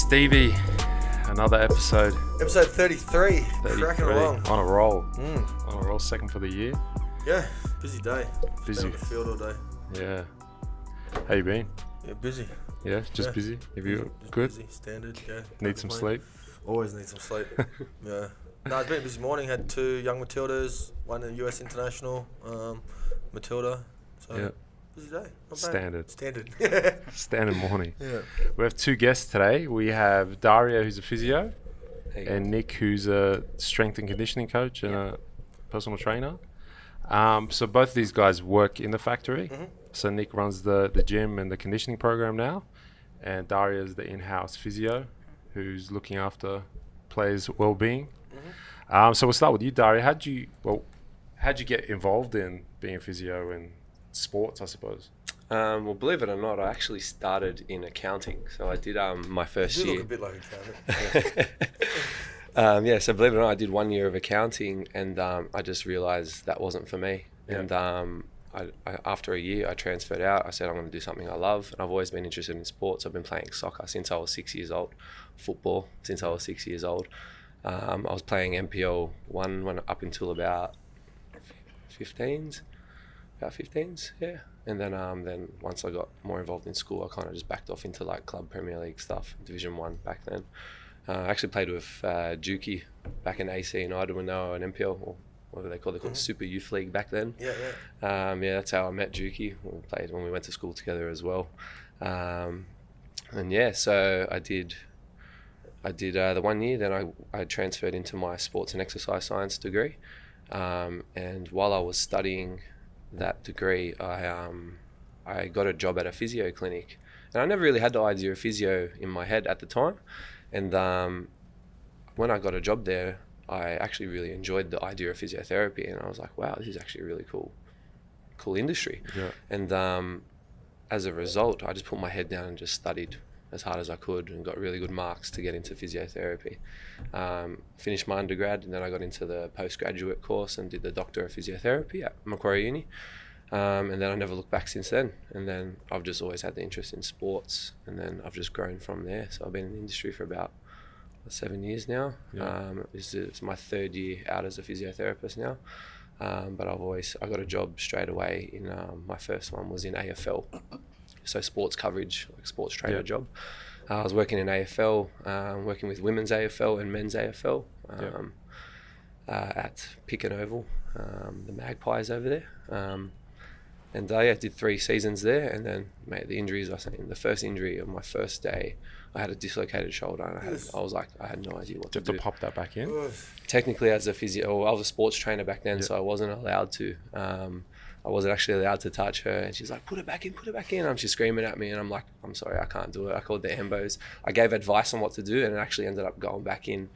Stevie, another episode. Episode 33. Cracking along. On a roll. On a roll, second for the year. Yeah, busy day. Busy. Been on the field all day. Yeah. How you been? Yeah, busy. Yeah, just busy. Have you good? Busy, standard, yeah. Need some sleep? Always need some sleep. Yeah. No, it's been a busy morning. Had two young Matildas, one in US International, Matilda. So, yeah. busy day. Not Standard. Standard. Standard morning. Yeah. We have two guests today. We have Dario, who's a physio, and Nick, who's a strength and conditioning coach and a personal trainer. So both of these guys work in the factory. Mm-hmm. So Nick runs the gym and the conditioning program now, and Dario is the in-house physio who's looking after players' well-being. Mm-hmm. So we'll start with you, Dario. How'd you get involved in being a physio and sports, I suppose? Well, believe it or not, I actually started in accounting. So I did my first You year. look a bit like a accountant. So believe it or not, I did 1 year of accounting, and I just realised that wasn't for me. Yeah. And I after a year, I transferred out. I said I'm going to do something I love, and I've always been interested in sports. I've been playing soccer since I was 6 years old, football since I was 6 years old. I was playing NPL 1 when up until about 15s, yeah. And then once I got more involved in school, I kind of just backed off into like club Premier League stuff, Division 1 back then. I actually played with Juki back in AC and Ida when they were an NPL, or what do they call it? They called it Super Youth League back then. Yeah. That's how I met Juki. We played when we went to school together as well. And yeah, so I did the 1 year, then I transferred into my sports and exercise science degree. And while I was studying that degree, I got a job at a physio clinic. And I never really had the idea of physio in my head at the time. And when I got a job there, I actually really enjoyed the idea of physiotherapy. And I was like, wow, this is actually a really cool industry. Yeah. And as a result, I just put my head down and just studied as hard as I could and got really good marks to get into physiotherapy. Finished my undergrad, and then I got into the postgraduate course and did the Doctor of Physiotherapy at Macquarie Uni. And then I never looked back since then. And then I've just always had the interest in sports, and then I've just grown from there. So I've been in the industry for about 7 years now. Yeah. It's my third year out as a physiotherapist now. But I got a job straight away in my first one was in AFL. So sports coverage, like sports trainer job. I was working in AFL, working with women's AFL and men's AFL at Pick and Oval, the Magpies over there. And did 3 seasons there, and then the injuries. The first injury of my first day, I had a dislocated shoulder, and I had no idea what to do. To pop that back in? Technically, as a physio, I was a sports trainer back then, so I wasn't allowed to. I wasn't actually allowed to touch her, and she's like, put it back in. She's screaming at me, and I'm like, I'm sorry, I can't do it. I called the ambos. I gave advice on what to do, and it actually ended up going back in.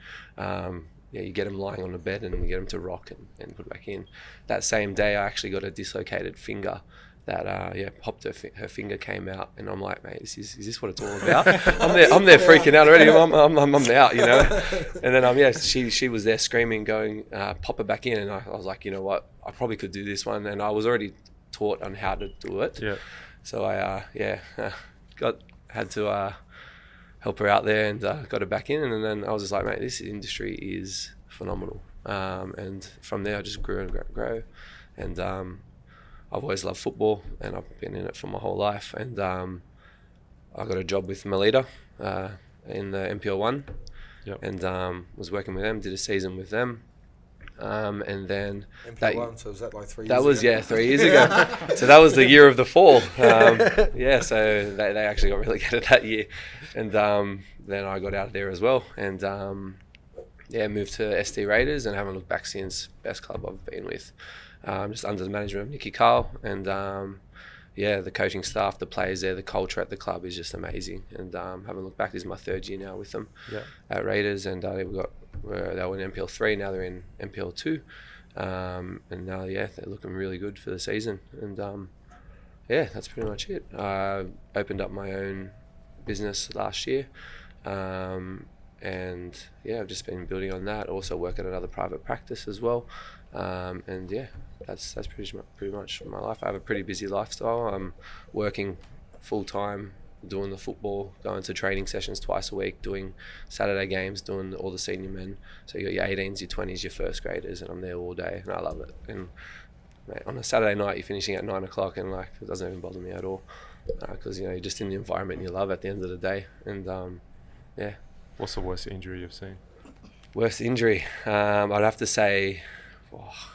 You get them lying on the bed and you get them to rock and put it back in. That same day, I actually got a dislocated finger that popped her finger came out, and I'm like, mate, is this what it's all about? I'm there freaking out already. I'm out, you know. And then she was there screaming, going, pop it back in, and I was like, you know what, I probably could do this one, and I was already taught on how to do it. Yeah. So I had to help her out there and got her back in, and then I was just like, mate, this industry is phenomenal. And from there I just grew and grew. And I've always loved football, and I've been in it for my whole life. And I got a job with Melita in the NPL 1, and was working with them, did a season with them. And then NPL 1, so was that like 3 years ago? That was 3 years ago. So that was the year of the fall. So they actually got relegated that year, and then I got out of there as well, and moved to ST Raiders, and haven't looked back since. Best club I've been with, just under the management of Nicky Carl, and the coaching staff, the players there, the culture at the club is just amazing, and haven't looked back. This is my 3rd year now with them at Raiders, and they were in NPL 3, now they're in NPL 2, and now they're looking really good for the season, and that's pretty much it. I opened up my own business last year, and I've just been building on that. Also work at another private practice as well, that's pretty much my life. I have a pretty busy lifestyle. I'm working full time doing the football, going to training sessions twice a week, doing Saturday games, doing all the senior men. So you got your 18s, your 20s, your first graders, and I'm there all day, and I love it. And mate, on a Saturday night, you're finishing at 9 o'clock, and like it doesn't even bother me at all, because you're just in the environment you love at the end of the day. And yeah. What's the worst injury you've seen? Worst injury, I'd have to say,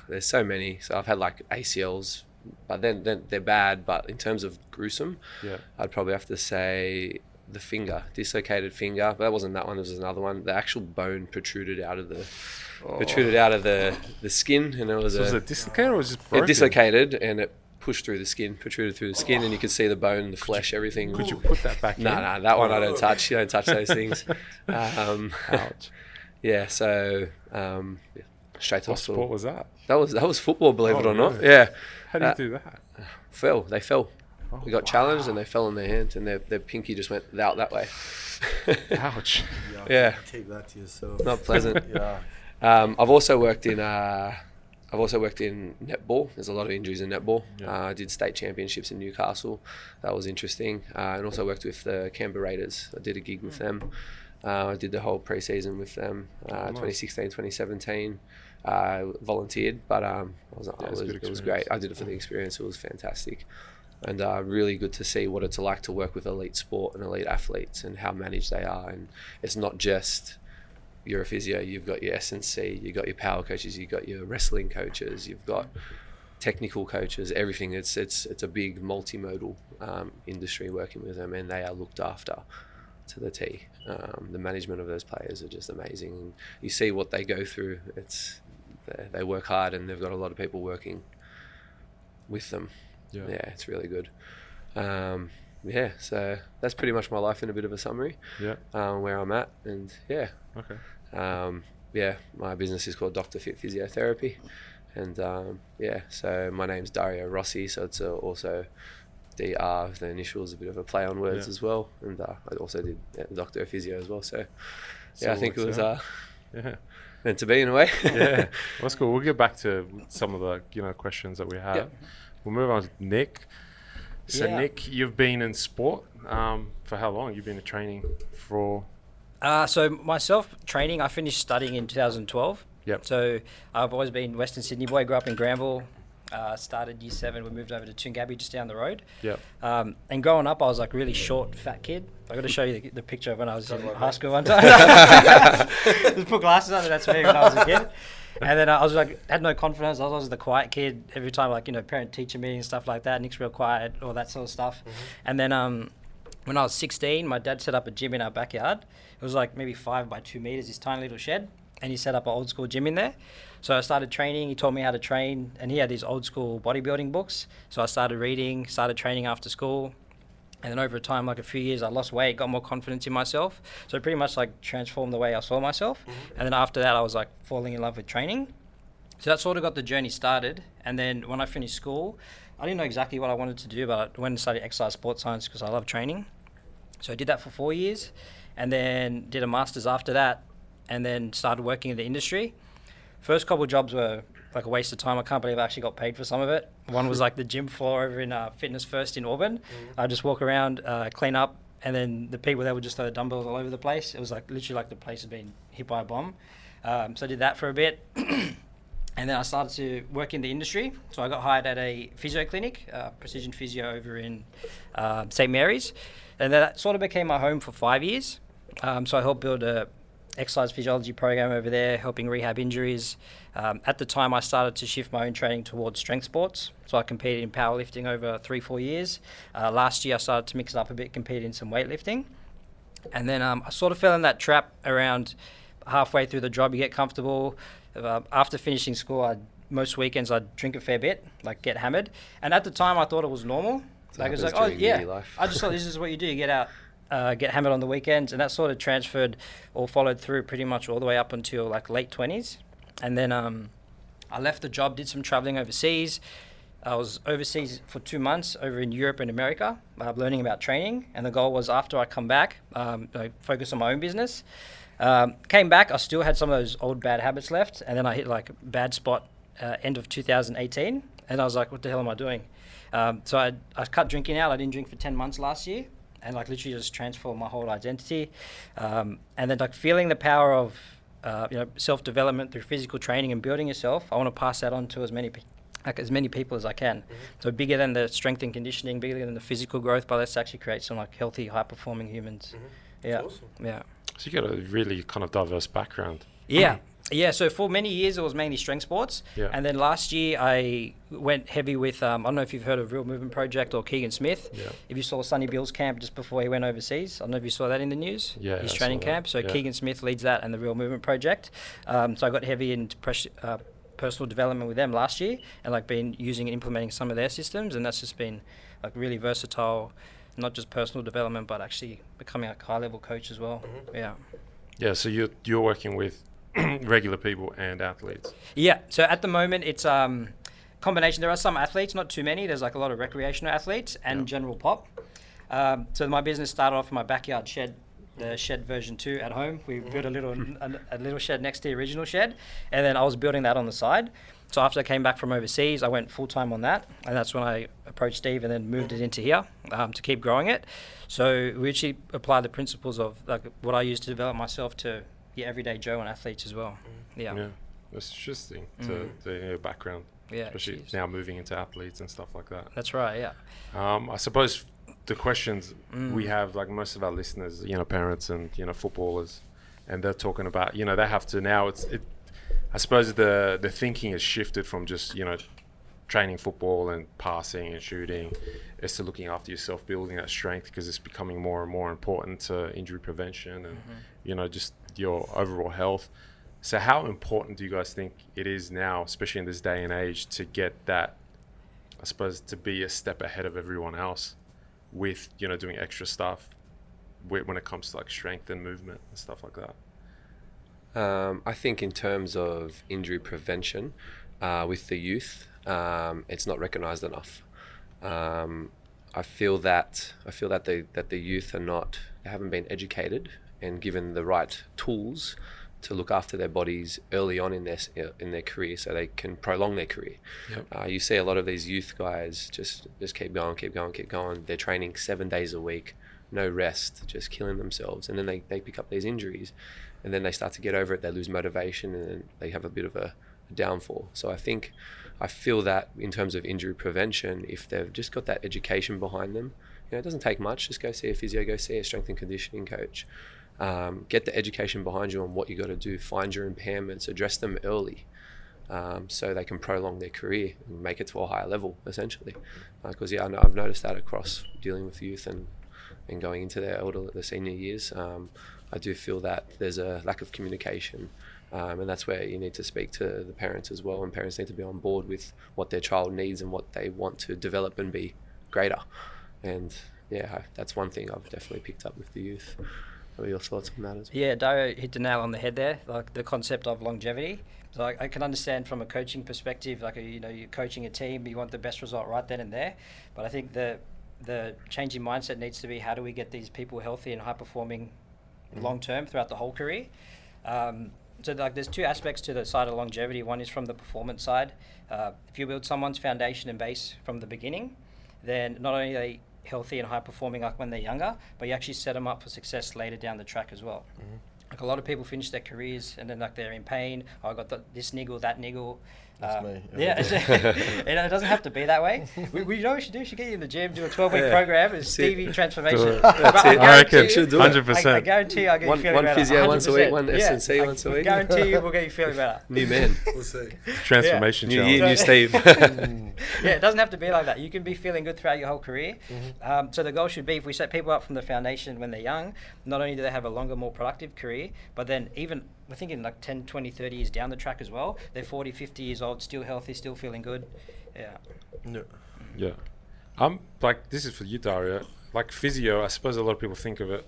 there's so many. So I've had like ACLs, but then they're bad. But in terms of gruesome, I'd probably have to say the finger, dislocated finger. But that wasn't that one. There was another one. The actual bone protruded out of the skin, and it was was it dislocated or was it just broken? It dislocated, and it pushed through the skin, protruded through the skin, and you could see the bone, the flesh, everything. Could you put that back in? No, that one I don't touch. You don't touch those things. Ouch. Yeah, so straight to What hospital. sport was that? That was football, believe it or not. Really? Yeah. How do you do that? They fell. Oh, We got challenged and they fell in their hand, and their pinky just went out that way. Ouch. Yeah. Keep that to yourself. Not pleasant. Yeah. I've also worked in netball. There's a lot of injuries in netball. I did state championships in Newcastle. That was interesting. And also worked with the Canberra Raiders. I did a gig with them. I did the whole preseason with them, 2016, 2017. Volunteered, but it was great. I did it for the experience. It was fantastic, and really good to see what it's like to work with elite sport and elite athletes and how managed they are. And it's not just you're a physio. You've got your S&C, you've got your power coaches, you've got your wrestling coaches, you've got technical coaches. Everything. It's a big multimodal industry working with them, and they are looked after to the T. The management of those players are just amazing, and you see what they go through. They work hard, and they've got a lot of people working with them. Yeah, it's really good. So that's pretty much my life in a bit of a summary. Where I'm at, and my business is called Dr. Fit Physiotherapy, and so my name's Dario Rossi, so it's also DR, the initials, a bit of a play on words as well, and I also did Doctor of Physio as well. So I think it was meant to be in a way. Well, that's cool. We'll get back to some of the questions that we have. We'll move on to Nick. So Nick, you've been in sport for how long? You've been in training for? So myself, training, I finished studying in 2012. So I've always been Western Sydney boy, grew up in Granville. Started year 7, we moved over to Toongabbie, just down the road. And growing up, I was like really short, fat kid. I got to show you the picture of when I was in high school one time. Just put glasses on, and that's me when I was a kid. And then I was like, had no confidence. I was always the quiet kid. Every time, like, parent-teacher meetings, stuff like that. Nick's real quiet, all that sort of stuff. And then when I was 16, my dad set up a gym in our backyard. It was like maybe 5 by 2 meters, this tiny little shed. And he set up an old school gym in there. So I started training. He taught me how to train, and he had these old school bodybuilding books. So I started reading, started training after school. And then over time, like a few years, I lost weight, got more confidence in myself. So pretty much like transformed the way I saw myself. And then after that, I was like falling in love with training. So that sort of got the journey started. And then when I finished school, I didn't know exactly what I wanted to do, but I went and studied exercise sports science because I love training. So I did that for 4 years, and then did a master's after that, and then started working in the industry. First couple of jobs were like a waste of time. I can't believe I actually got paid for some of it. One was like the gym floor over in Fitness First in Auburn. I just walk around, clean up, and then the people, they would just throw dumbbells all over the place. It was like literally like the place had been hit by a bomb. So I did that for a bit. And then I started to work in the industry. So I got hired at a physio clinic, Precision Physio over in St. Mary's. And that sort of became my home for 5 years. So I helped build a exercise physiology program over there, helping rehab injuries. At the time, I started to shift my own training towards strength sports. So I competed in powerlifting over 3-4 years. Last year, I started to mix it up a bit, competed in some weightlifting. And then I sort of fell in that trap around halfway through the job. You get comfortable. After finishing school, most weekends I'd drink a fair bit, like get hammered. And at the time, I thought it was normal. Like, it's like, oh yeah, I just thought this is what you do. You get out, get hammered on the weekends, and that sort of transferred or followed through pretty much all the way up until like late 20s. And then I left the job, did some traveling overseas. I was overseas for 2 months over in Europe and America, learning about training. And the goal was after I come back, focus on my own business. Came back, I still had some of those old bad habits left. And then I hit like a bad spot end of 2018. And I was like, what the hell am I doing? So I cut drinking out. I didn't drink for 10 months last year. and like literally just transformed my whole identity. And then like feeling the power of self-development through physical training and building yourself. I want to pass that on to as many people as I can. So bigger than the strength and conditioning, bigger than the physical growth, but let's actually create some like healthy, high-performing humans. Yeah, awesome. Yeah. So you got a really kind of diverse background. Yeah. Yeah, so for many years it was mainly strength sports, and then last year I went heavy with, I don't know if you've heard of Real Movement Project or Keegan Smith. Yeah. If you saw Sonny Bill's camp just before he went overseas, I don't know if you saw that in the news, his training camp. So Keegan Smith leads that and the Real Movement Project. So I got heavy into personal development with them last year, and like been using and implementing some of their systems, and that's just been like really versatile, not just personal development, but actually becoming a high-level coach as well. Yeah, so you're working with regular people and athletes. Yeah, so at the moment it's combination. There are some athletes, not too many. There's like a lot of recreational athletes and general pop. So my business started off in my backyard shed, the shed version 2 at home. We built a little shed next to the original shed, and then I was building that on the side. So after I came back from overseas, I went full-time on that, and that's when I approached Steve and then moved it into here to keep growing it. So we actually apply the principles of like what I use to develop myself to everyday Joe and athletes as well. Yeah, that's interesting to your background. Yeah, especially now moving into athletes and stuff like that. That's right. Yeah. I suppose the questions we have, like most of our listeners, parents and footballers, and they're talking about, they have to now. I suppose the thinking has shifted from just training football and passing and shooting, is to looking after yourself, building that strength, because it's becoming more and more important to injury prevention and just your overall health. So how important do you guys think it is now, especially in this day and age, to get that, I suppose, to be a step ahead of everyone else with doing extra stuff when it comes to like strength and movement and stuff like that? I think in terms of injury prevention with the youth, it's not recognised enough. I feel that the youth haven't been educated and given the right tools to look after their bodies early on in their career, so they can prolong their career. You see a lot of these youth guys just keep going. They're training 7 days a week, no rest, just killing themselves, and then they pick up these injuries, and then they start to get over it. They lose motivation, and then they have a bit of a downfall. So I feel that in terms of injury prevention, if they've just got that education behind them, it doesn't take much. Just go see a physio, go see a strength and conditioning coach. Get the education behind you on what you got to do, find your impairments, address them early, so they can prolong their career and make it to a higher level, essentially. Because I've noticed that across dealing with youth and going into the senior years. I do feel that there's a lack of communication, and that's where you need to speak to the parents as well, and parents need to be on board with what their child needs and what they want to develop and be greater. And that's one thing I've definitely picked up with the youth. What are your thoughts on that as well? Yeah, Dario hit the nail on the head there, like the concept of longevity. So I can understand from a coaching perspective, like you're coaching a team, you want the best result right then and there. But I think the changing mindset needs to be, how do we get these people healthy and high performing long term throughout the whole career? So like there's two aspects to the side of longevity. One is from the performance side. If you build someone's foundation and base from the beginning, then not only are they healthy and high performing like when they're younger, but you actually set them up for success later down the track as well. Like a lot of people finish their careers and then like they're in pain. I got this niggle, that niggle. That's me. Yeah, it doesn't have to be that way. We know what we should do. We should get you in the gym, do a 12-week program, and Stevie transformation. I reckon 100%. I guarantee I'll get you feeling one better. Physio 100%. once a week, one S&C once a week. Guarantee you we'll get you feeling better. New man. We'll see. Transformation New challenge. year, new Steve. Yeah, it doesn't have to be like that. You can be feeling good throughout your whole career. So the goal should be, if we set people up from the foundation when they're young, not only do they have a longer, more productive career, but then even, we're thinking like 10, 20, 30 years down the track as well, they're 40, 50 years old, still healthy, still feeling good. Yeah. Like, this is for you, Dario. Like physio, I suppose a lot of people think of it,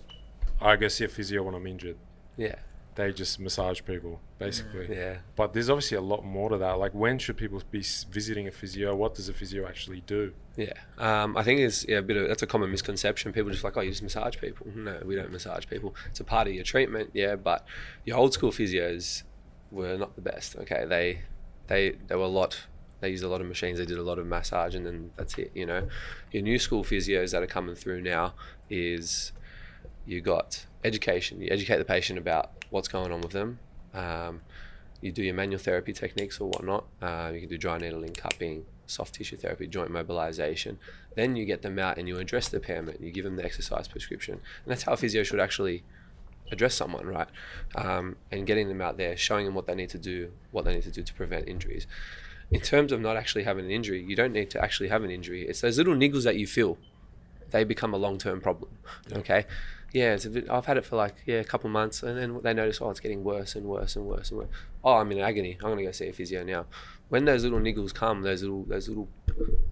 I go see a physio when I'm injured. Yeah. They just massage people, basically. Yeah. But there's obviously a lot more to that. Like, when should people be visiting a physio? What does a physio actually do? Yeah. I think it's that's a common misconception. People just like, oh, you just massage people. No, we don't massage people. It's a part of your treatment, but your old school physios were not the best. Okay, they were a lot They use a lot of machines, they did a lot of massage, and then that's it, you know. Your new school physios that are coming through now is you got education. You educate the patient about what's going on with them. You do your manual therapy techniques or whatnot. You can do dry needling, cupping, soft tissue therapy, joint mobilization. Then you get them out and you address the impairment. You give them the exercise prescription. And that's how a physio should actually address someone, right? And getting them out there, showing them what they need to do to prevent injuries. In terms of not actually having an injury, you don't need to actually have an injury. It's those little niggles that you feel. They become a long-term problem, okay? Yeah, I've had it for like, a couple months, and then they notice, it's getting worse and worse and worse and worse. I'm in agony. I'm going to go see a physio now. When those little niggles come, those little,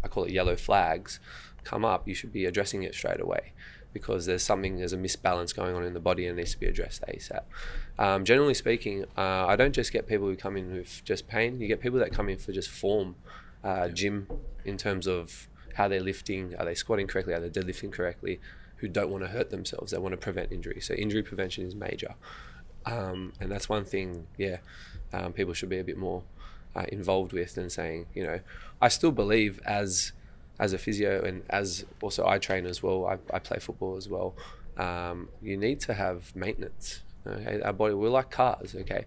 I call it yellow flags, come up, you should be addressing it straight away, because there's a misbalance going on in the body and it needs to be addressed ASAP. Generally speaking, I don't just get people who come in with just pain. You get people that come in for just form, gym, in terms of how they're lifting, are they squatting correctly, are they deadlifting correctly, who don't want to hurt themselves, they want to prevent injury. So injury prevention is major. And that's one thing, people should be a bit more involved with than saying, I still believe as a physio and as also I train as well, I play football as well, you need to have maintenance. Okay? Our body, we're like cars, okay?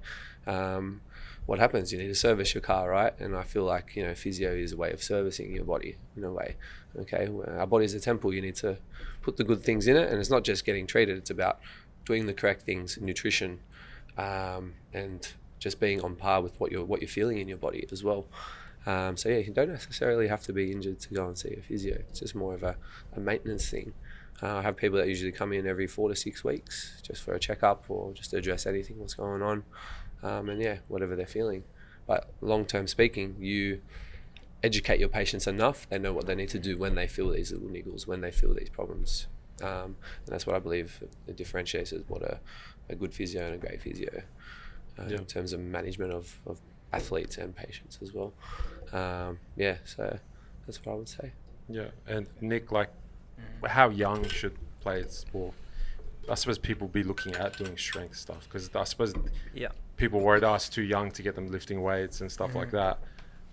What happens? You need to service your car, right? And I feel like, physio is a way of servicing your body in a way, okay? Our body is a temple. You need to put the good things in it, and it's not just getting treated. It's about doing the correct things, nutrition, and just being on par with what you're feeling in your body as well. You don't necessarily have to be injured to go and see a physio. It's just more of a maintenance thing. I have people that usually come in every 4 to 6 weeks just for a checkup or just to address anything what's going on. Whatever they're feeling. But long-term speaking, you educate your patients enough, they know what they need to do when they feel these little niggles, when they feel these problems. And that's what I believe it differentiates as what a good physio and a great physio in terms of management of athletes and patients as well. So that's what I would say. Yeah, and Nick, how young should players sport? I suppose people be looking at doing strength stuff, because I suppose people worried, it's too young to get them lifting weights and stuff like that.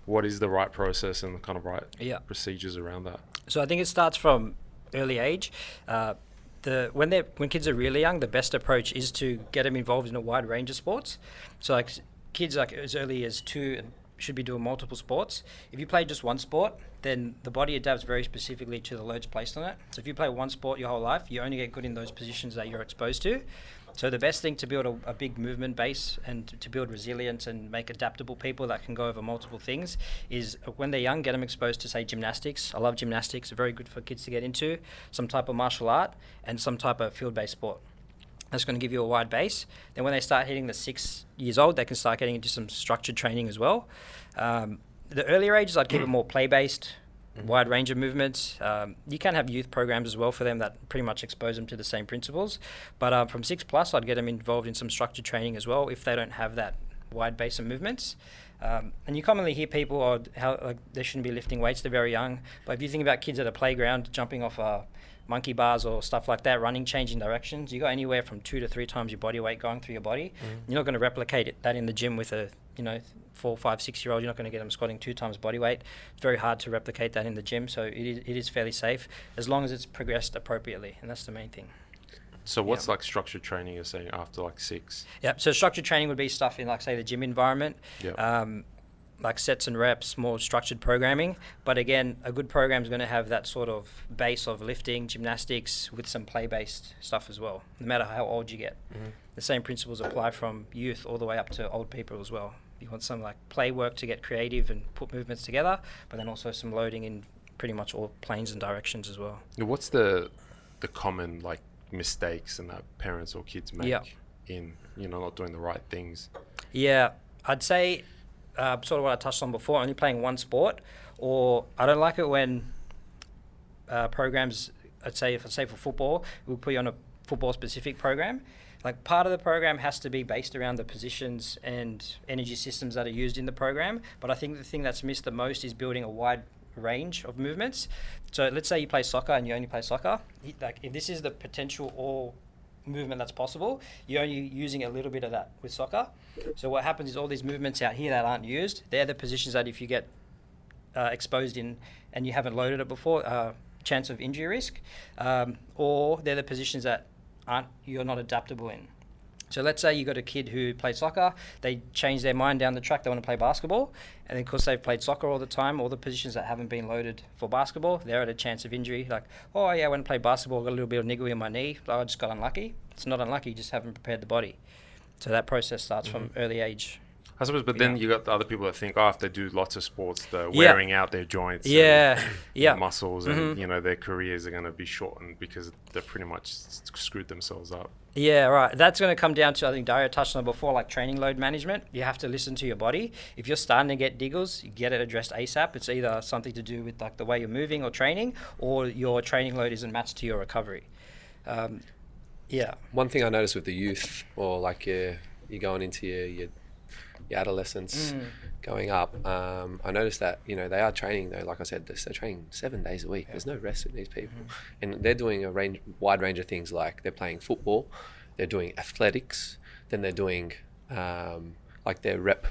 What is the right process and the kind of right procedures around that? So I think it starts from early age. When kids are really young, the best approach is to get them involved in a wide range of sports. So kids as early as 2 should be doing multiple sports. If you play just one sport, then the body adapts very specifically to the loads placed on it. So if you play one sport your whole life, you only get good in those positions that you're exposed to. So the best thing to build a big movement base and to build resilience and make adaptable people that can go over multiple things is when they're young, get them exposed to, say, gymnastics. I love gymnastics. It's very good for kids to get into. Some type of martial art and some type of field-based sport. That's going to give you a wide base. Then when they start hitting the 6 years old, they can start getting into some structured training as well. The earlier ages, I'd keep it more play-based, wide range of movements. You can have youth programs as well for them that pretty much expose them to the same principles. But from 6+, I'd get them involved in some structured training as well if they don't have that wide base of movements. And you commonly hear people, they shouldn't be lifting weights, they're very young. But if you think about kids at a playground jumping off monkey bars or stuff like that, running, changing directions, you got anywhere from 2 to 3 times your body weight going through your body. You're not going to replicate that in the gym with a 4, 5, 6 year old. You're not going to get them squatting 2 times body weight. It's very hard to replicate that in the gym, so it is fairly safe as long as it's progressed appropriately, and that's the main thing. So what's structured training you're saying after 6? Yeah, so structured training would be stuff in say the gym environment. Like sets and reps, more structured programming. But again, a good program is going to have that sort of base of lifting, gymnastics with some play-based stuff as well, no matter how old you get. The same principles apply from youth all the way up to old people as well. You want some play work to get creative and put movements together, but then also some loading in pretty much all planes and directions as well. What's the common mistakes and that parents or kids make in not doing the right things? Yeah, I'd say sort of what I touched on before, only playing one sport, or I don't like it when programs, if I say for football, we'll put you on a football specific program. Part of the program has to be based around the positions and energy systems that are used in the program, but I think the thing that's missed the most is building a wide range of movements. So let's say you play soccer and you only play soccer. If this is the potential all movement that's possible, you're only using a little bit of that with soccer. So what happens is all these movements out here that aren't used, they're the positions that if you get exposed in and you haven't loaded it before, chance of injury risk, or they're the positions that you're not adaptable in. So let's say you got a kid who played soccer, they change their mind down the track, they want to play basketball, and then because they've played soccer all the time, all the positions that haven't been loaded for basketball, they're at a chance of injury. Like, oh yeah, I went and played basketball, got a little bit of niggle in my knee, I just got unlucky. It's not unlucky, you just haven't prepared the body. So that process starts from early age. I suppose, but then you got the other people that think, if they do lots of sports, they're wearing out their joints, muscles, and their careers are going to be shortened because they've pretty much screwed themselves up. Yeah, right. That's going to come down to, I think Dario touched on it before, like training load management. You have to listen to your body. If you're starting to get diggles, you get it addressed ASAP. It's either something to do with like the way you're moving or training, or your training load isn't matched to your recovery. One thing I noticed with the youth, or like you're going into your adolescence, going up, I noticed that they are training though. Like I said, they're training 7 days a week. There's no rest with these people, and they're doing a wide range of things. Like they're playing football, they're doing athletics, then they're doing like their rep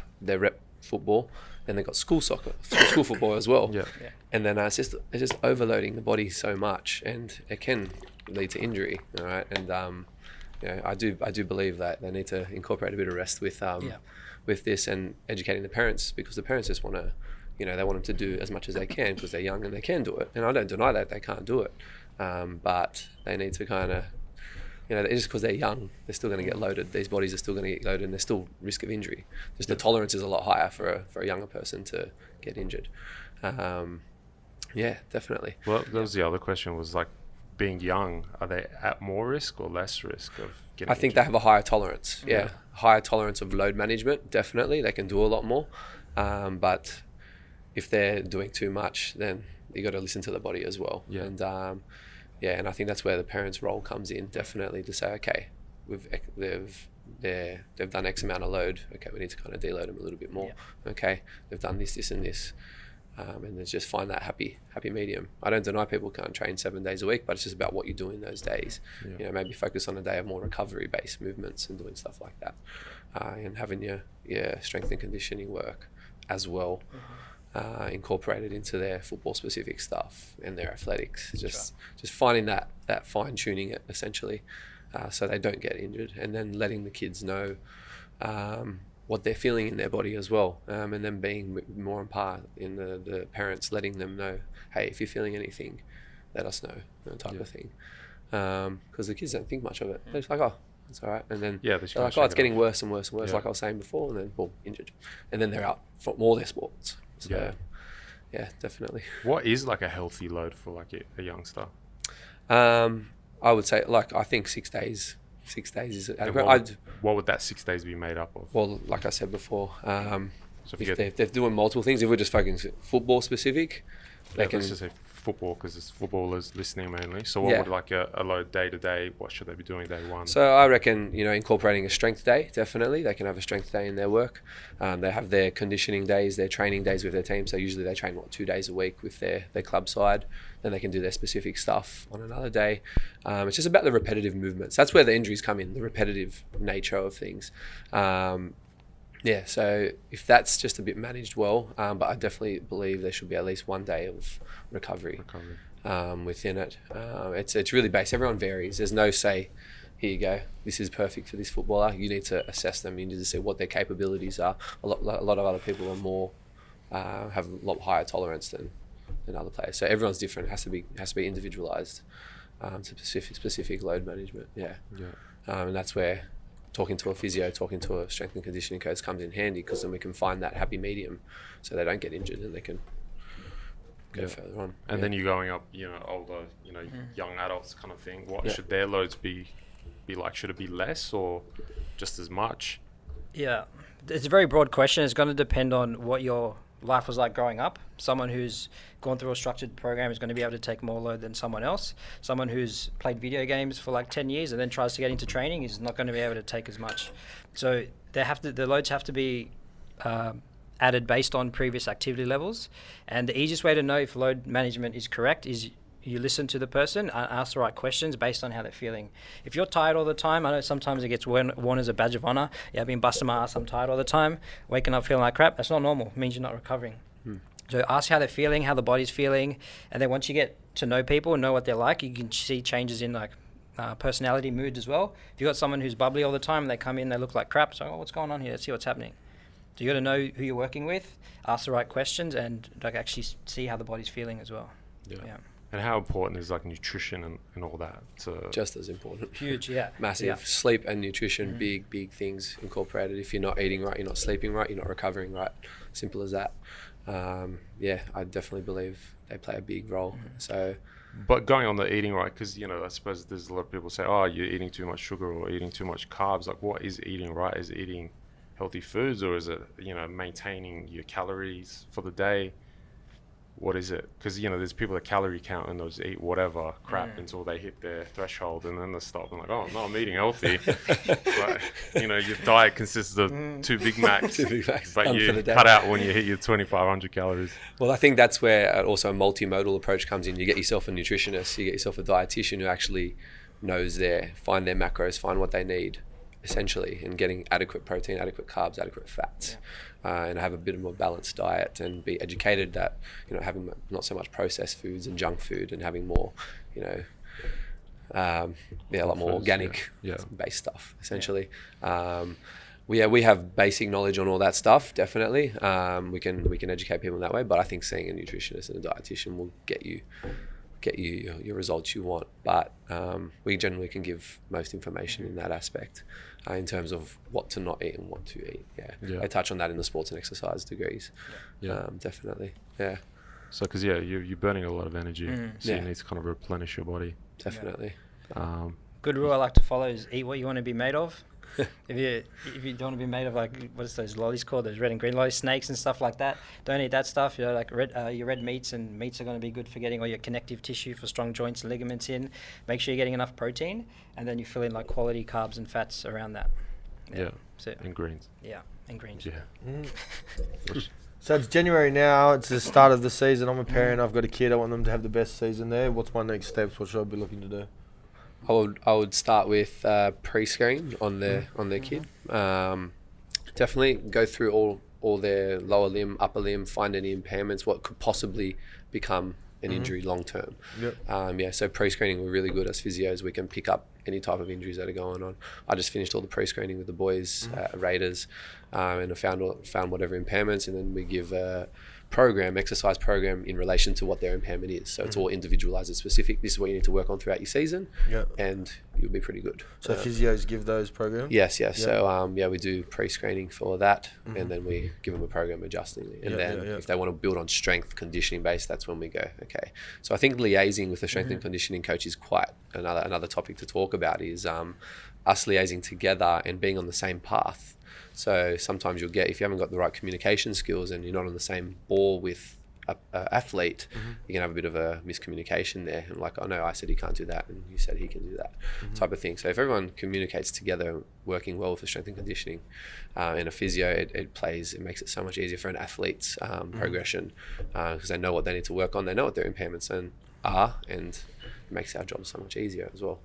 football, then they've got school football as well. And then it's just overloading the body so much, and it can lead to injury. All right, and I do believe that they need to incorporate a bit of rest with this, and educating the parents, because the parents just want to, they want them to do as much as they can because they're young and they can do it. And I don't deny that they can't do it, but they need to kind of, just because they're young, they're still going to get loaded. These bodies are still going to get loaded, and there's still risk of injury. Just the tolerance is a lot higher for a younger person to get injured. Definitely. Well, that was the other question, was like, being young, are they at more risk or less risk of getting I think injured? they have a higher tolerance. Higher tolerance of load management. Definitely, they can do a lot more. But if they're doing too much, then you got to listen to the body as well. And and I think that's where the parents' role comes in. Definitely, to say, okay, they've done X amount of load. Okay, we need to kind of deload them a little bit more. Okay, they've done this, and this. And then just find that happy medium. I don't deny people can't train 7 days a week, but it's just about what you do in those days. Maybe focus on a day of more recovery-based movements and doing stuff like that, and having your strength and conditioning work as well incorporated into their football-specific stuff and their athletics. Just finding that fine-tuning it essentially, so they don't get injured, and then letting the kids know what they're feeling in their body as well, and then being more on par in the parents, letting them know, hey, if you're feeling anything, let us know, type of thing, because the kids don't think much of it. They're just like, oh, it's all right, and then they're like, oh, it's getting worse and worse and worse, like I was saying before, and then boom, injured, and then they're out from all their sports. So definitely. What is like a healthy load for like a youngster? I would say, like, I think 6 days. 6 days is adequate. What would that 6 days be made up of? Well, like I said before, so if they're doing multiple things, if we're just focusing football specific, they can. Let's just say football, because it's footballers listening mainly. So what would like a load day to day? What should they be doing day one? So I reckon incorporating a strength day. Definitely, they can have a strength day in their work. They have their conditioning days, their training days with their team. So usually they train 2 days a week with their club side. Then they can do their specific stuff on another day. It's just about the repetitive movements. That's where the injuries come in, the repetitive nature of things. So if that's just a bit managed well, but I definitely believe there should be at least 1 day of recovery. Within it. It's really based. Everyone varies. There's no say, here you go, this is perfect for this footballer. You need to assess them. You need to see what their capabilities are. A lot of other people are more have a lot higher tolerance than other players. So everyone's different. It has to be individualized to specific load management. And that's where talking to a physio, talking to a strength and conditioning coach comes in handy, because then we can find that happy medium so they don't get injured and they can go further on. And then you're going up, older, young adults kind of thing. What should their loads be like? Should it be less or just as much? Yeah, it's a very broad question. It's going to depend on what your life was like growing up. Someone who's gone through a structured program is going to be able to take more load than someone else. Someone who's played video games for like 10 years and then tries to get into training is not going to be able to take as much. So the loads have to be added based on previous activity levels. And the easiest way to know if load management is correct is you listen to the person and ask the right questions based on how they're feeling. If you're tired all the time, I know sometimes it gets worn as a badge of honor. Yeah, I've been busting my ass, I'm tired all the time, waking up feeling like crap. That's not normal. It means you're not recovering. So ask how they're feeling, how the body's feeling, and then once you get to know people and know what they're like, you can see changes in like personality, mood as well. If you've got someone who's bubbly all the time and they come in, they look like crap, so what's going on here? Let's see what's happening. So you got to know who you're working with, ask the right questions, and like actually see how the body's feeling as well. Yeah. And how important is like nutrition and all that? So just as important. Huge, yeah. Massive. Yeah. Sleep and nutrition, big things incorporated. If you're not eating right, you're not sleeping right, you're not recovering right. Simple as that. I definitely believe they play a big role. So, but going on the eating right, because I suppose there's a lot of people say, oh, you're eating too much sugar or eating too much carbs. Like, what is eating right? Is it eating healthy foods, or is it maintaining your calories for the day? What is it? Because there's people that calorie count and they'll just eat whatever crap until they hit their threshold, and then they stop and like, oh no, I'm eating healthy. But your diet consists of 2 Big Macs, but you cut out when you hit your 2,500 calories. Well, I think that's where also a multimodal approach comes in. You get yourself a nutritionist, you get yourself a dietitian who actually knows find their macros, find what they need, essentially, and getting adequate protein, adequate carbs, adequate fats, and have a bit of a more balanced diet, and be educated that having not so much processed foods and junk food, and having more a lot more organic based stuff, essentially. We have basic knowledge on all that stuff, definitely. We can educate people in that way, but I think seeing a nutritionist and a dietitian will get you your results you want. But we generally can give most information in that aspect, in terms of what to not eat and what to eat. I touch on that in the sports and exercise degrees. Definitely. So because you're burning a lot of energy, so you need to kind of replenish your body. Definitely. Good rule I like to follow is eat what you want to be made of. If you don't want to be made of like, what's those lollies called, those red and green lollies, snakes and stuff like that, don't eat that stuff. Like your red meats, and meats are going to be good for getting all your connective tissue for strong joints and ligaments in. Make sure you're getting enough protein, and then you fill in like quality carbs and fats around that. And greens. And greens. So it's January now, it's the start of the season. I'm a parent, I've got a kid, I want them to have the best season there. What's my next steps? What should I be looking to do? I would start with pre-screen on their kid. Definitely go through all their lower limb, upper limb, find any impairments, what could possibly become an injury long term. So pre-screening, we're really good as physios. We can pick up any type of injuries that are going on. I just finished all the pre-screening with the boys at Raiders, and I found whatever impairments, and then we give a exercise program in relation to what their impairment is. So it's all individualized and specific. This is what you need to work on throughout your season, and you'll be pretty good. So physios give those programs? Yes. So we do pre-screening for that, and then we give them a program adjustingly. And then if they want to build on strength conditioning base, that's when we go, okay. So I think liaising with the strength and conditioning coach is quite another topic to talk about, is us liaising together and being on the same path. So sometimes you'll get, if you haven't got the right communication skills and you're not on the same ball with an athlete, you can have a bit of a miscommunication there. And like, oh no, I said he can't do that, and you said he can do that, type of thing. So if everyone communicates together, working well with the strength and conditioning and a physio, it makes it so much easier for an athlete's progression, because they know what they need to work on, they know what their impairments are, and it makes our job so much easier as well.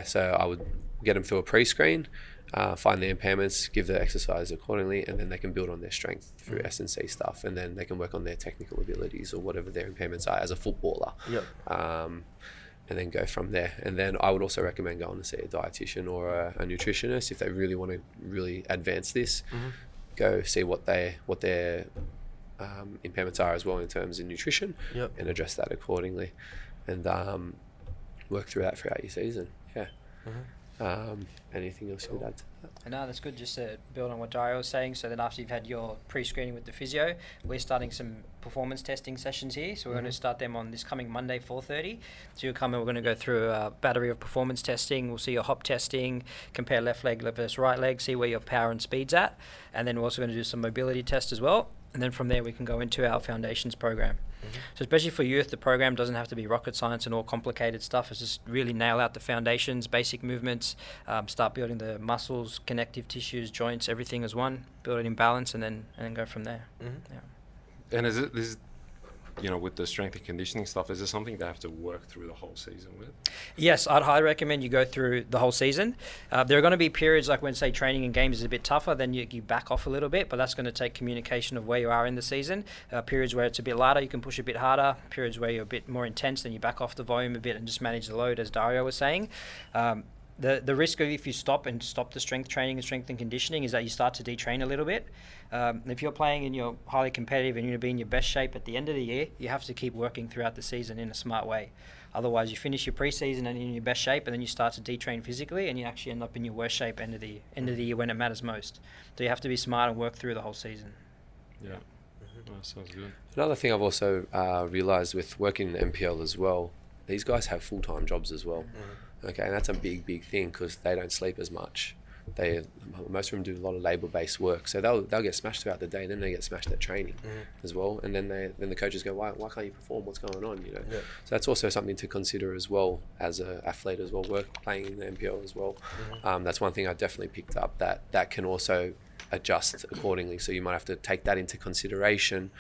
So I would get them through a pre-screen, find the impairments, give the exercise accordingly, and then they can build on their strength through S&C stuff, and then they can work on their technical abilities or whatever their impairments are as a footballer, and then go from there. And then I would also recommend going to see a dietitian or a nutritionist if they really want to really advance this. Go see what their impairments are as well in terms of nutrition, and address that accordingly, and work through that throughout your season. Anything else you would add to that? No, that's good. Just to build on what Dario was saying. So then after you've had your pre-screening with the physio, we're starting some performance testing sessions here. So we're going to start them on this coming Monday, 4:30. So you'll come and we're going to go through a battery of performance testing. We'll see your hop testing, compare left leg versus right leg, see where your power and speed's at. And then we're also going to do some mobility tests as well. And then from there, we can go into our foundations program. So especially for youth, the program doesn't have to be rocket science and all complicated stuff. It's just really nail out the foundations, basic movements, start building the muscles, connective tissues, joints, everything as one, build it in balance, and then go from there. And is it this? with the strength and conditioning stuff, is there something they have to work through the whole season with? Yes, I'd highly recommend you go through the whole season. There are going to be periods like when, say, training and games is a bit tougher, then you back off a little bit, but that's going to take communication of where you are in the season. Periods where it's a bit lighter, you can push a bit harder. Periods where you're a bit more intense, then you back off the volume a bit and just manage the load, as Dario was saying. The risk of if you stop the strength training and strength and conditioning is that you start to detrain a little bit. If you're playing and you're highly competitive and you're going to be in your best shape at the end of the year, you have to keep working throughout the season in a smart way. Otherwise, you finish your preseason and in your best shape, and then you start to detrain physically, and you actually end up in your worst shape end of the year when it matters most. So you have to be smart and work through the whole season. Yeah, that sounds good. Another thing I've also realised with working in the MPL as well, these guys have full-time jobs as well. Okay, and that's a big thing because they don't sleep as much. Most of them do a lot of labour-based work, so they'll get smashed throughout the day, and then they get smashed at training as well. And then the coaches go, why can't you perform? What's going on? So that's also something to consider as well as an athlete as well. Playing in the MPL as well. That's one thing I definitely picked up that can also adjust accordingly. So you might have to take that into consideration.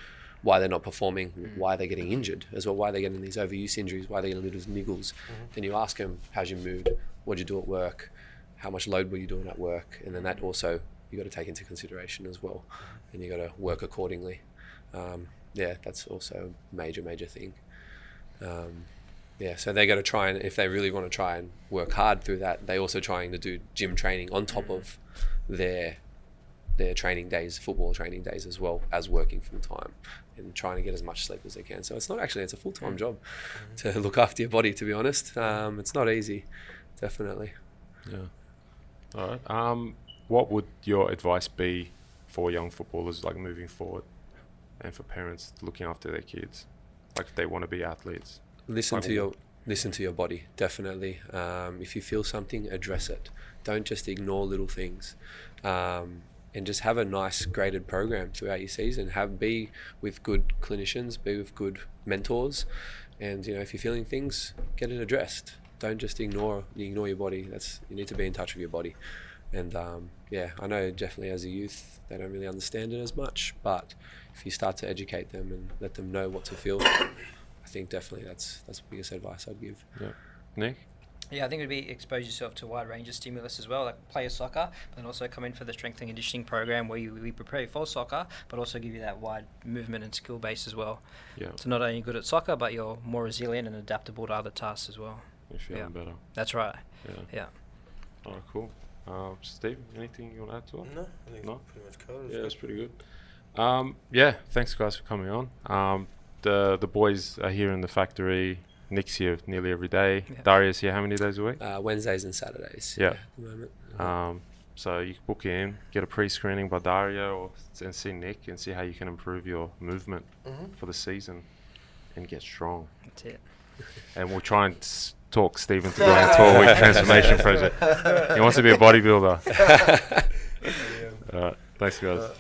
Why they're not performing, why they're getting injured as well, why they're getting these overuse injuries, why they're getting little niggles. Then you ask them, how's your mood? What'd you do at work? How much load were you doing at work? And then that also you got to take into consideration as well, and you got to work accordingly. That's also a major thing. So they got to try, and if they really want to try and work hard through that, they also trying to do gym training on top of their training days, football training days, as well as working full time and trying to get as much sleep as they can. So it's a full-time job to look after your body, to be honest. It's not easy, definitely. Yeah. All right. What would your advice be for young footballers, like moving forward, and for parents looking after their kids, like if they want to be athletes? Listen to your body, definitely. If you feel something, address it. Don't just ignore little things. And just have a nice graded program throughout your season. Be with good clinicians, be with good mentors, and if you're feeling things, get it addressed. Don't just ignore your body. You need to be in touch with your body. And I know definitely as a youth they don't really understand it as much, but if you start to educate them and let them know what to feel, I think definitely that's the biggest advice I'd give. Yeah, Nick. Yeah, I think it would be expose yourself to a wide range of stimulus as well, like play your soccer, but then also come in for the strength and conditioning program where we prepare you for soccer, but also give you that wide movement and skill base as well. Yeah. So not only good at soccer, but you're more resilient and adaptable to other tasks as well. You're feeling better. That's right. Yeah. All right, cool. Steve, anything you want to add to it? No, I think it's pretty much covered. Yeah, it's pretty good. Thanks guys for coming on. The boys are here in the factory. Nick's here nearly every day. Yeah. Dario's here how many days a week? Wednesdays and Saturdays. Yeah. At the moment. So you can book in, get a pre-screening by Dario, and see Nick and see how you can improve your movement for the season and get strong. That's it. And we'll try and talk Stephen to go on a 12-week transformation project. He wants to be a bodybuilder. All right. Thanks, guys.